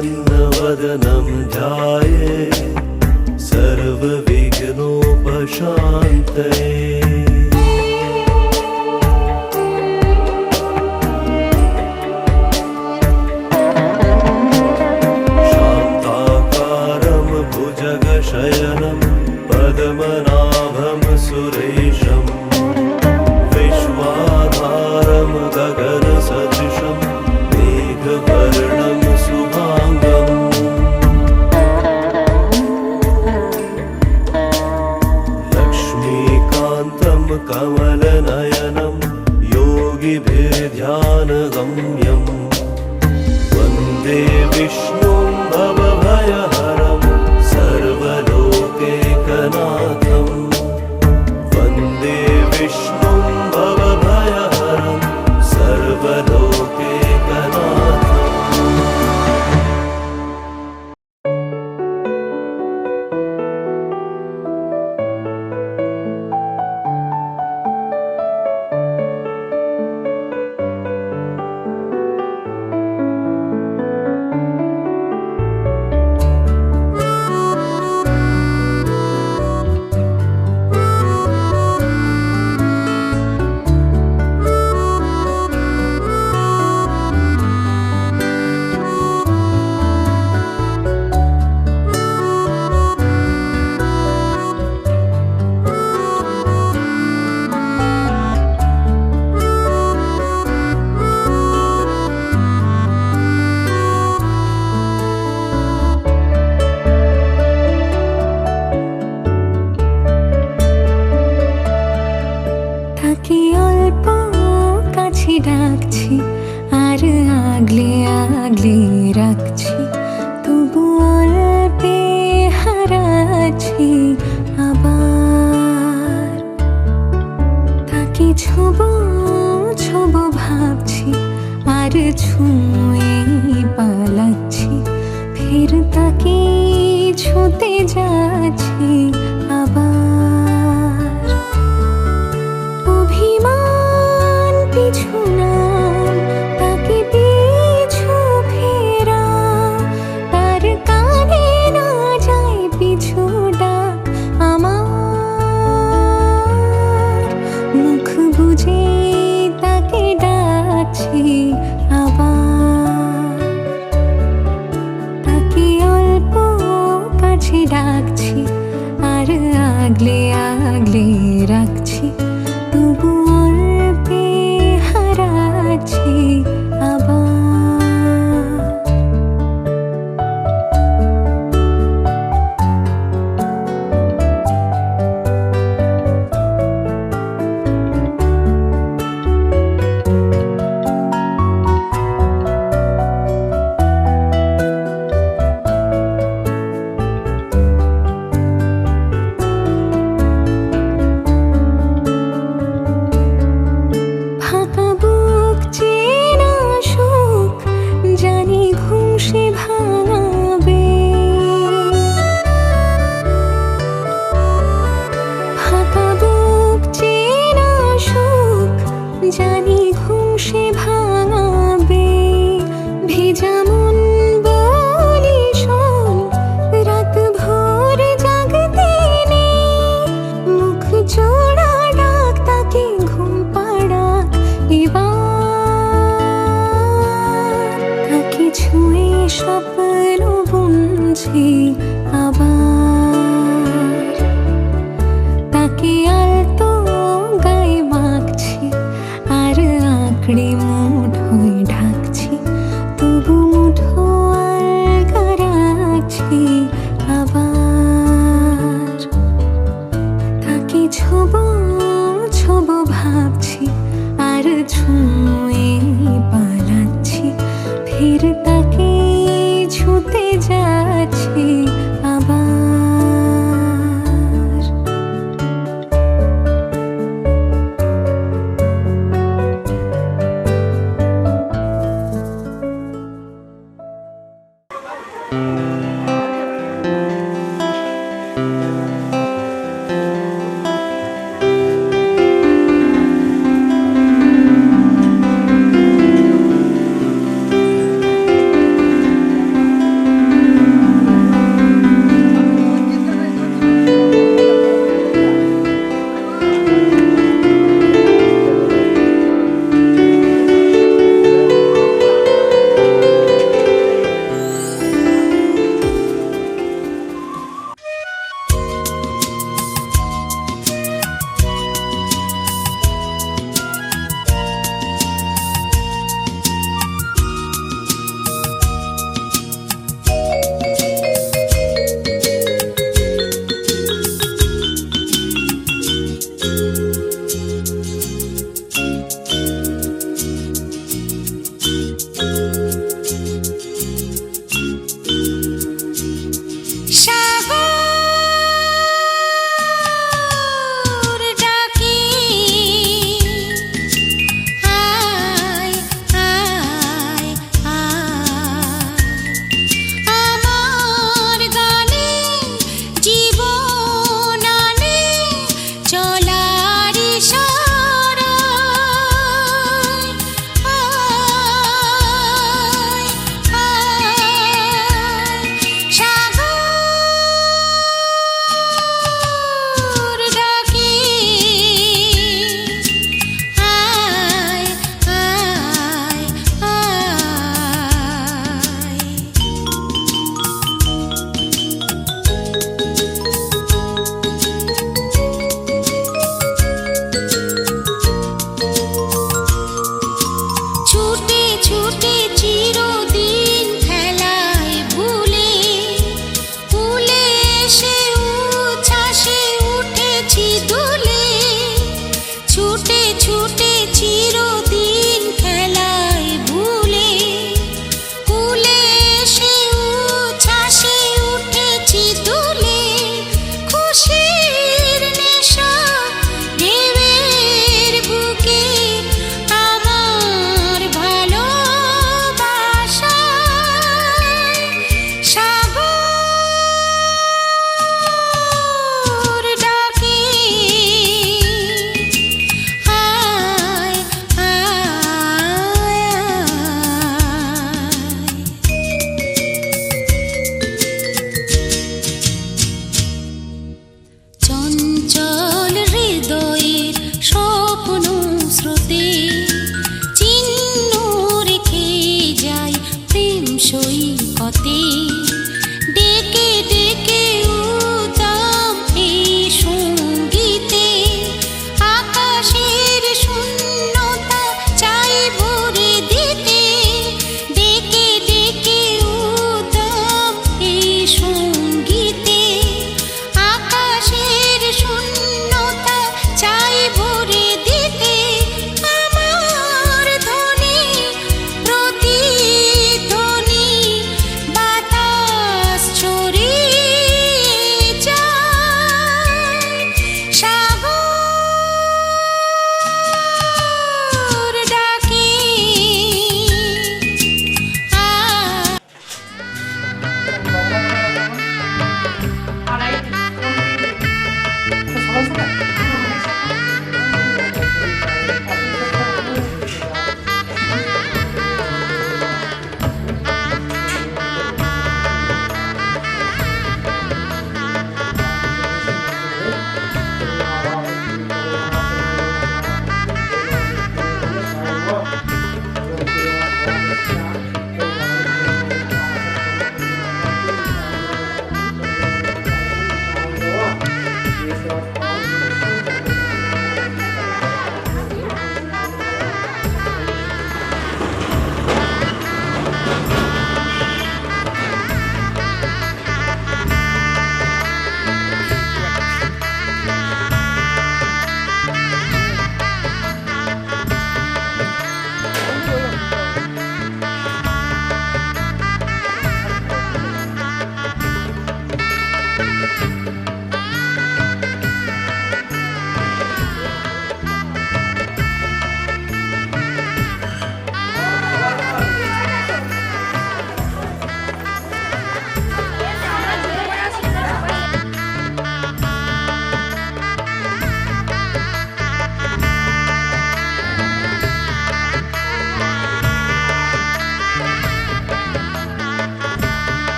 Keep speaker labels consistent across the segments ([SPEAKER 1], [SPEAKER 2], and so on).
[SPEAKER 1] प्रसन्नवदनं ध्याये सर्वविघ्नोपशान्तये। शान्ताकारं भुजगशयनं पद्मनाभं सुरेशं विश्वाधारं गगनसदृशं मेघवर्णं शुभाङ्गम्। लक्ष्मीकान्तं कमलनयनं योगिभिर्ध्यानगम्यं वन्दे विष्णुं भवभयहरं सर्वलोकैकनाथं। वन्दे विष्णुं भवभयहरं सर्वलोकैकनाथम्।
[SPEAKER 2] তাকে অল্প কাছে ডাকছি আর আগলে আগলে রাখছি, তবু অল্পে হারাচ্ছি আবার। তাকে ছোবো ছোবো ভাবছি আর ছুঁয়ে পালাচ্ছি, ফের তাকে ছুঁতে যাচ্ছি আবার। অভিমান পিছু নাম, তাকে পিছু ফেরা, তার কানে না যায় পিছু ডাক আমার। মুখ বুজে তাকে ডাকছি আবার। তাকে অল্প কাছে ডাকছি আর আগলে আগলে রাখছি, তবু অল্পে হারাচ্ছি আবার। ফাঁকা বুক চেনা সুখ জানি ঘুম সে ভাঙাবে। ফাঁকা বুক চেনা সুখ জানি ঘুম সে ভাঙাবে। ভেজা মন বলি শোন, রাত ভোর জাগতে নেই। মুখ জোড়া ডাক তাকে ঘুম পাড়া এবার। তাকে ছুঁয়ে স্বপ্ন বুনছি আবার। তাকে আলতো গায়ে মাখছি আর আঁকড়ে মুঠোয় ঢাকছি, তবু মুঠো আলগা রাখছি আবার। তাকে ছোবো ছোবো ভাবছি আর ছুঁয়ে পালাচ্ছি, ফের তাকে ছুঁতে যাচ্ছি আবার।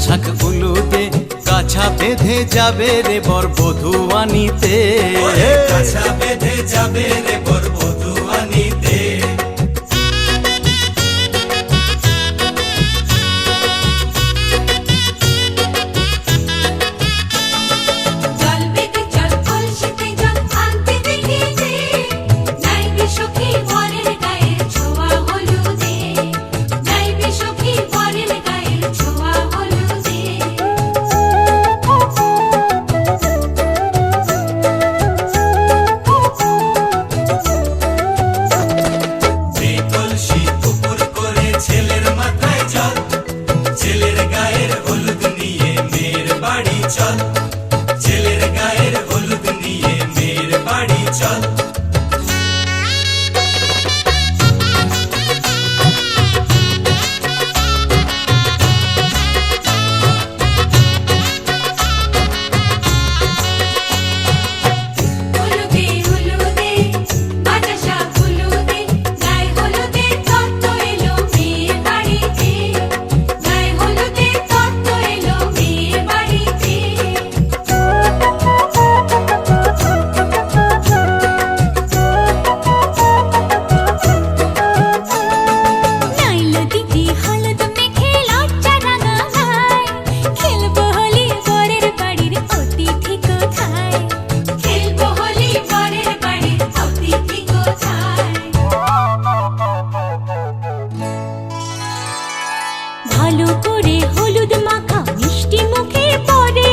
[SPEAKER 3] শাক উলুদে কাছা বেঁধে যাবে রে বর বধূ আনিতে,
[SPEAKER 1] কাছা বেঁধে যাবে রে বর বধূ আনিতে।
[SPEAKER 2] জল বেঁধে চল কলসিতে জল আনতে দেখি যে, যাইবি সখী বরের গায়ের ছোঁয়া হলুদে, যাইবি সখী বরের গায়ের ছোঁয়া হলুদে।
[SPEAKER 1] সেই কলসি উপর করে ছেলের মাথায় জল, ছেলের গায়ের হলুদ নিয়ে মেয়ের বাড়ি চল, ছেলের গায়ের হলুদ নিয়ে মেয়ের বাড়ি চল।
[SPEAKER 2] হলুদে হলুদে বাজা শাক হলুদে, গায়ে হলুদে তত্ত্ব এলো মেয়ের বাড়িতে, গায়ে হলুদে তত্ত্ব এলো মেয়ের বাড়িতে। নাইলো দিদি হলুদ মেখে লজ্জা রাঙা গায়, খেলবো হোলি বরের বাড়ির অতিথি কোথায়, খেলবো হোলি বরের বাড়ির অতিথি কোথায়। ভালো করে হলুদ মাখা মিষ্টি মুখে পড়ে,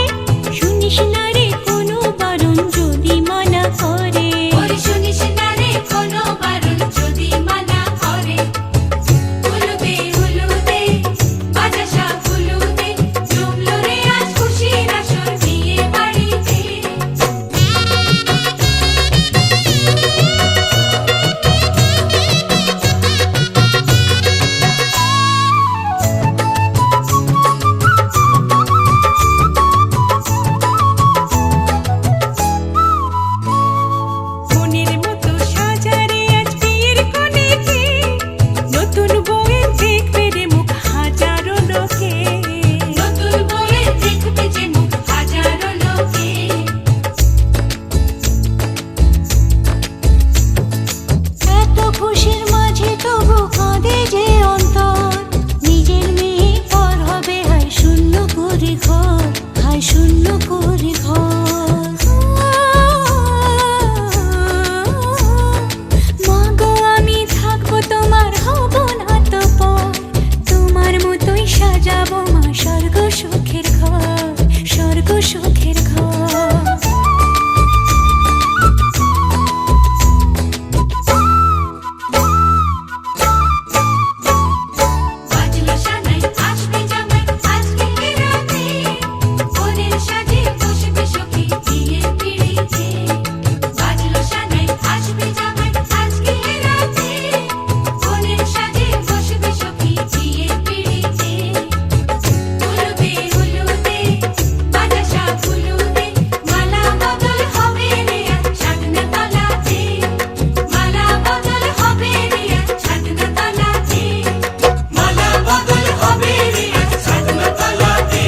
[SPEAKER 2] শুনিস না রে কোনো বারণ যদি মানা করে, শুনিস না রে কোনো বারণ যদি মানা করে। হলুদে হলুদে বাজা শাক হলুদে, জমলো রে আজ খুশির আসর বিয়ে বাড়িতে। মনের মতো সাজারে আজ বিয়ের কোণেতে, নতুন বউয়ের দেখবে রে মুখ হাজারো লোকে, নতুন বউয়ের দেখবে যে মুখ হাজারো লোকে। এত খুশির মাঝে তবু কাঁদে যে অন্তর, নিজের মেয়ে পর হবে হায় শূন্য করে ঘর, হায় শূন্য করে ঘর। মা গো আমি থাকবো তোমার, হব না তো পর, তোমার মতোই সাজাবো মা স্বর্গ সুখের ঘর, স্বর্গ সুখের ঘর। বাজলো সানাই আসবে জামাই আজকে রাতে, বরের সাজে বসবে সখী বিয়ের পিড়িতে। বাজলো সানাই আসবে জামাই আজকে রাতে, বরের সাজে বসবে সখী বিয়ের পিড়িতে। হলুদে হলুদে বাজা শাক হলুদে, মালা বদল হবে রে আজ ছাদনা তলাতে, মালা বদল হবে রে আজ ছাদনা তলাতে।
[SPEAKER 1] মালা বদল হবে রে আজ সাধনা তলাতে,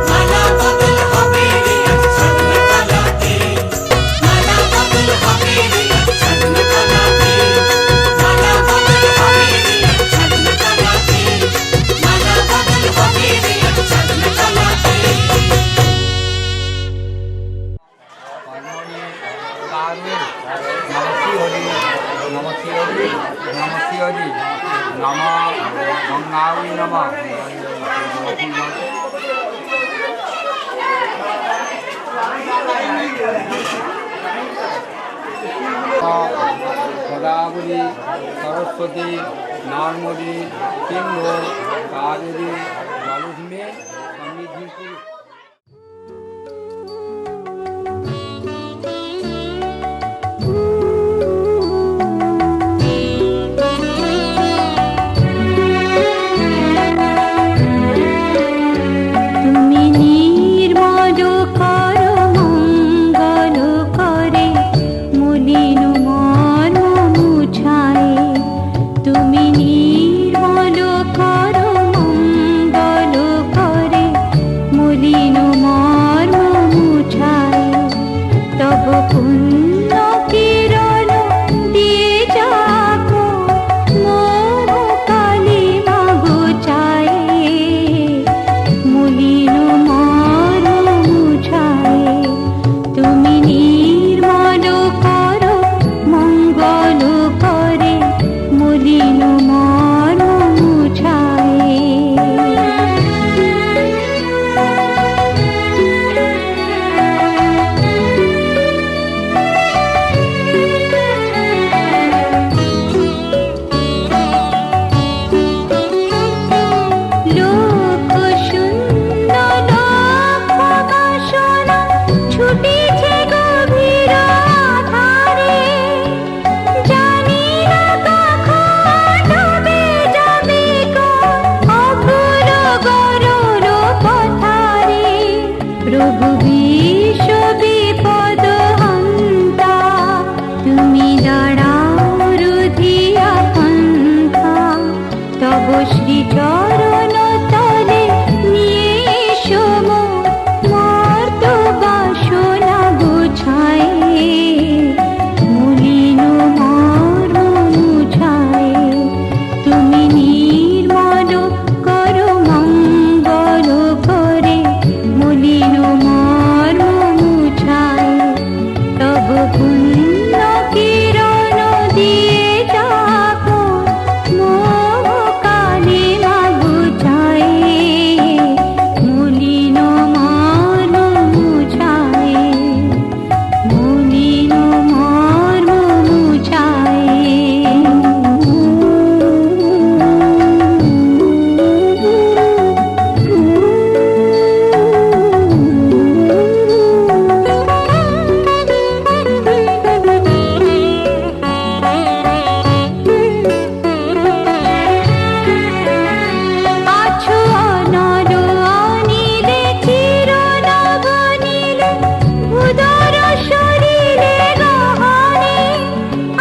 [SPEAKER 1] মালা বদল হবে রে আজ সাধনা তলাতে, মালা বদল হবে রে আজ সাধনা তলাতে, মালা বদল হবে রে আজ সাধনা তলাতে, মালা বদল হবে রে আজ সাধনা তলাতে।
[SPEAKER 4] गोदावरी सरस्वती नर्मदे सिंधु कावेरी जलधि समृद्धि कुरु।
[SPEAKER 2] তুমি নির্মল কর মঙ্গল করে মলিন মন মুছায়ে, তুমি নির্মল কর মঙ্গল চরণ তলে নিয়ে এসো মর্ত বাসনা গুছায়, মলিন মর্ম মুছায়। তুমি নির্মল করো মঙ্গল করে, মলিন মর্ম মুছায়। তব পুণ্য কিরণ দিয়ে যাবো মোহ কালিমা গুছায়, মলিন মর্ম মুছায়, মলিন মর্ম আছো অনর অনিলে চিরনবনীলে, উদর শরীরে গহনে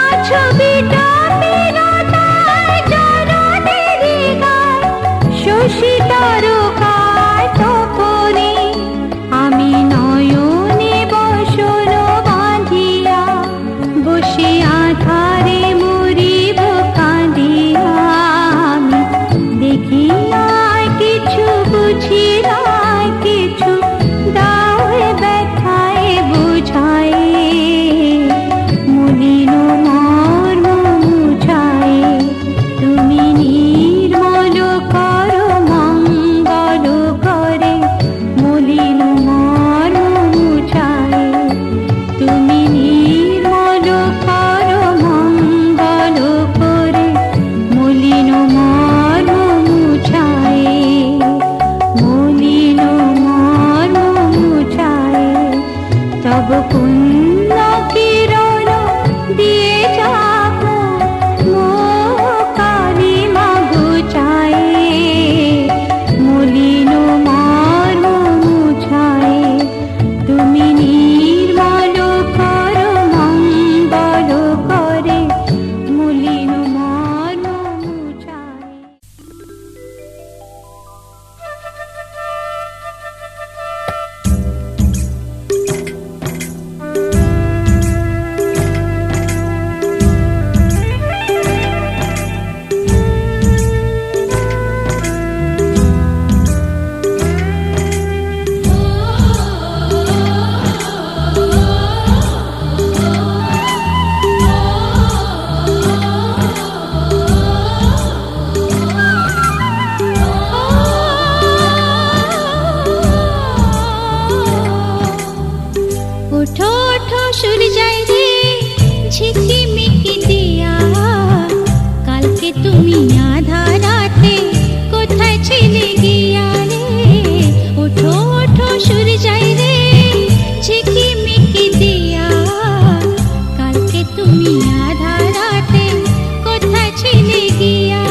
[SPEAKER 2] আছো বিটপিলতায় জননীর গায়, শশী তারকায় তপনে। আমি নয়নে বসন বাঁধিয়া, বসে আধারে মরিব কাঁদিয়া। আমি দেখি নাই কিছু, বুঝি নাই কিছু, দাও এ ব্যথায় বুঝায়, মলিন মর্ম মুছায়। তুমি নির্মল করো মঙ্গল করে, মলিন মর্ম মুছায়। তুমি নির্মল করো মঙ্গল করে, মলিন মর্ম মুছায়, মলিন মর্ম মুছায়। তব পুণ্য কিরণ দিয়ে যাবো মোহ কালিমা গুছায়, মলিন মর্ম মুছায়। তুমি নির্মল করো মঙ্গল করে, মলিন মর্ম মুছায়। ওঠো ওঠো সূর্যায় রে ঝিকিমিকি দিয়া, কালকে তুমি আধা রাতে কোথায় ছিলে গিয়া রে। ওঠো ওঠো সূর্যায় রে ঝিকিমিকি দিয়া, কালকে তুমি আধা রাতে কোথায় ছিলে গিয়া।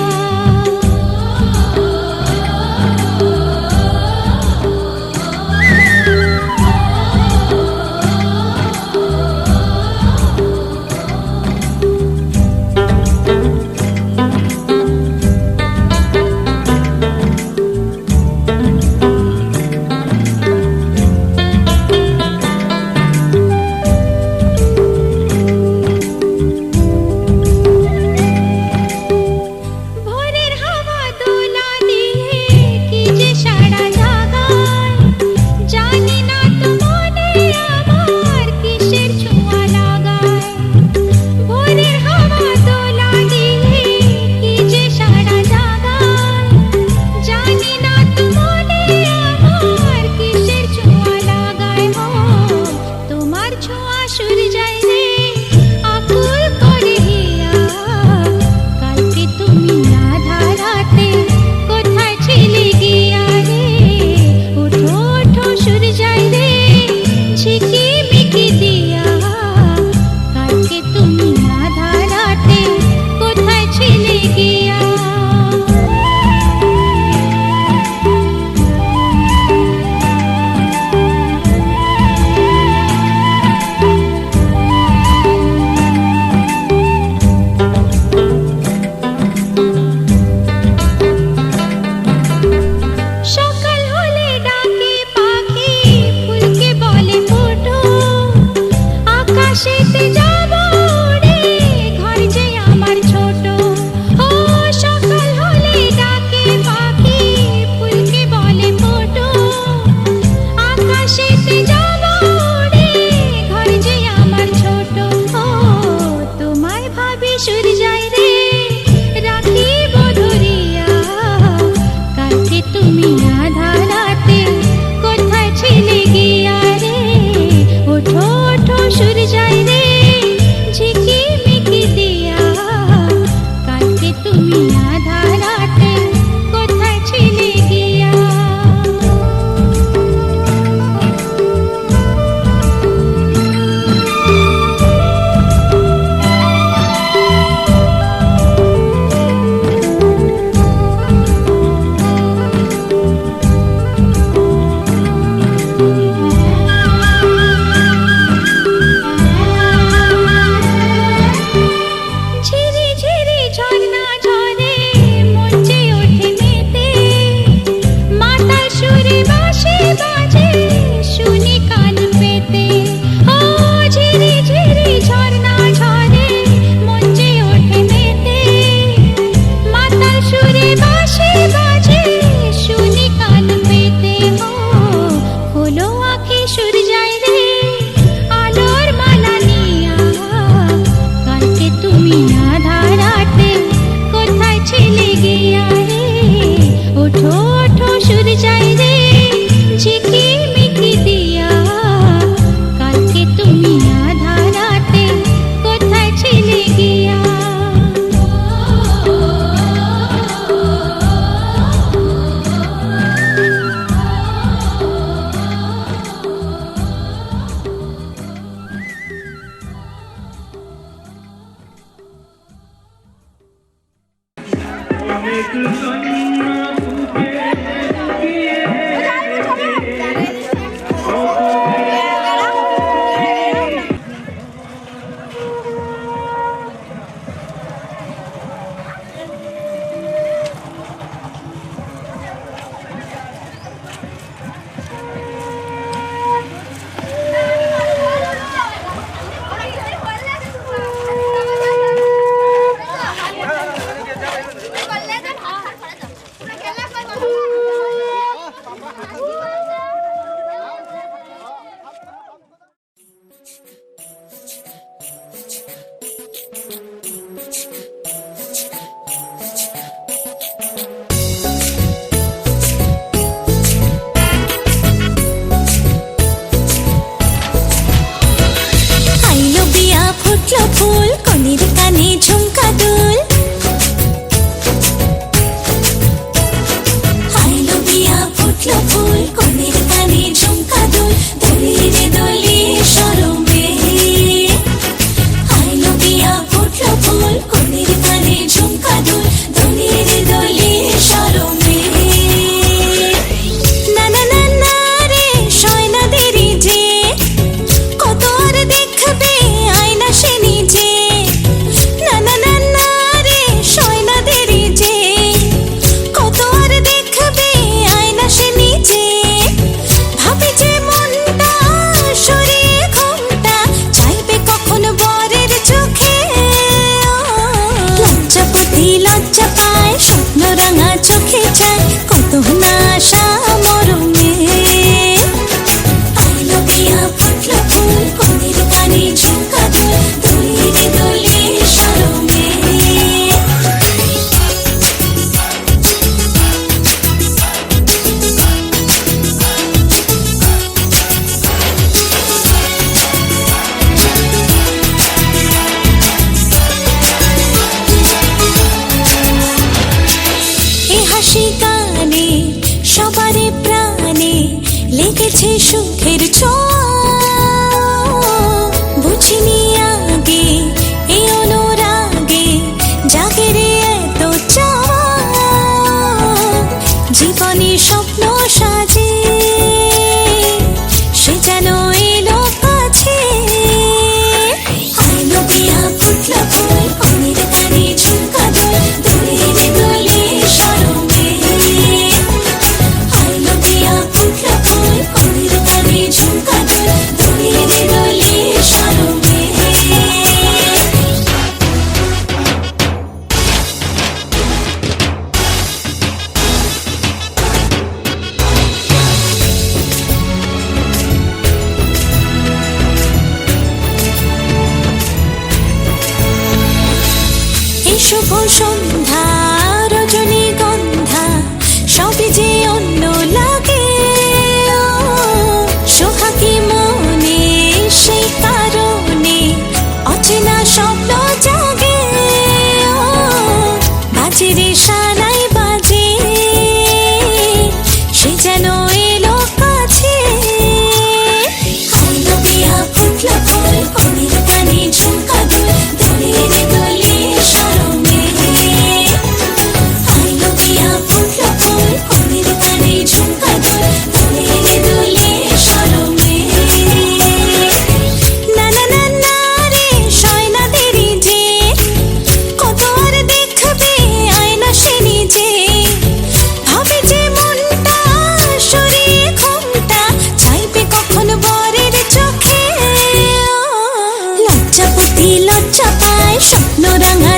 [SPEAKER 2] আইলো বিয়া ফুটলো ফুল কনের কানে ঝুমকা দুল আইলো বিয়া ফুটলো ফুল কনের কানে ঝুমকা দুল দলিরে দলি শরমে আইলো বিয়া ফুটলো ফুল কনের কানে ঝুমকা দুল দলিরে দলি শরমে না না না না রে শয়না দেরি যে কত আর দেখবে আয়না সে নিজে না না না না রে শয়না দেরি যে কত আর দেখবে আয়না সে নিজে ভাবে যে মনটা সরিয়ে ঘুমটা চাইবে কখন বরের চোখে লজ্জাপতি লজ্জা পায় স্বপ্ন রাঙা চোখে চায় কত না আশা মরমে আইলো বিয়া ফুটলো ফুল কনের কানে ঝুমকা দুল দলিরে দলি শরমে এ হাসি গানে সবারে প্রাণে লেগেছে সুখের ছোঁয়া বুঝিনি আগে এই অনুরাগে জাগে রে এত চাওয়া জীবনে স্বপ্ন সাজে সে যেন এলো কাছে আইলো বিয়া ফুটলো ফুল কনের কানে ঝুমকা দুল দলিরে দলি শরমে আইলো বিয়া ফুটলো ফুল কনের কানে ঝুমকা দুল দলিরে দলি শরমে এই শুভ সন্ধ্যা রজনীগন্ধা সবই যে অন্য লাগে সোহাগী মনে সেই কারণে অচেনা স্বপ্ন জাগে বাজে রে সানাই বাজে সে যেন এলো কাছে আইলো বিয়া ফুটলো ফুল কনের কানে ঝুমকা দুল দলিরে দলি শরমে আইলো বিয়া ফুটলো ফুল কনের কানে ঝুমকা দুল দলিরে দলি শরমে না না না না রে শয়না দেরি যে কত আর দেখবে আয়না সে নিজে ভাবে যে মনটা সরিয়ে ঘুমটা চাইবে কখন বরের চোখে লজ্জাপতি লজ্জা পায় স্বপ্ন রাঙা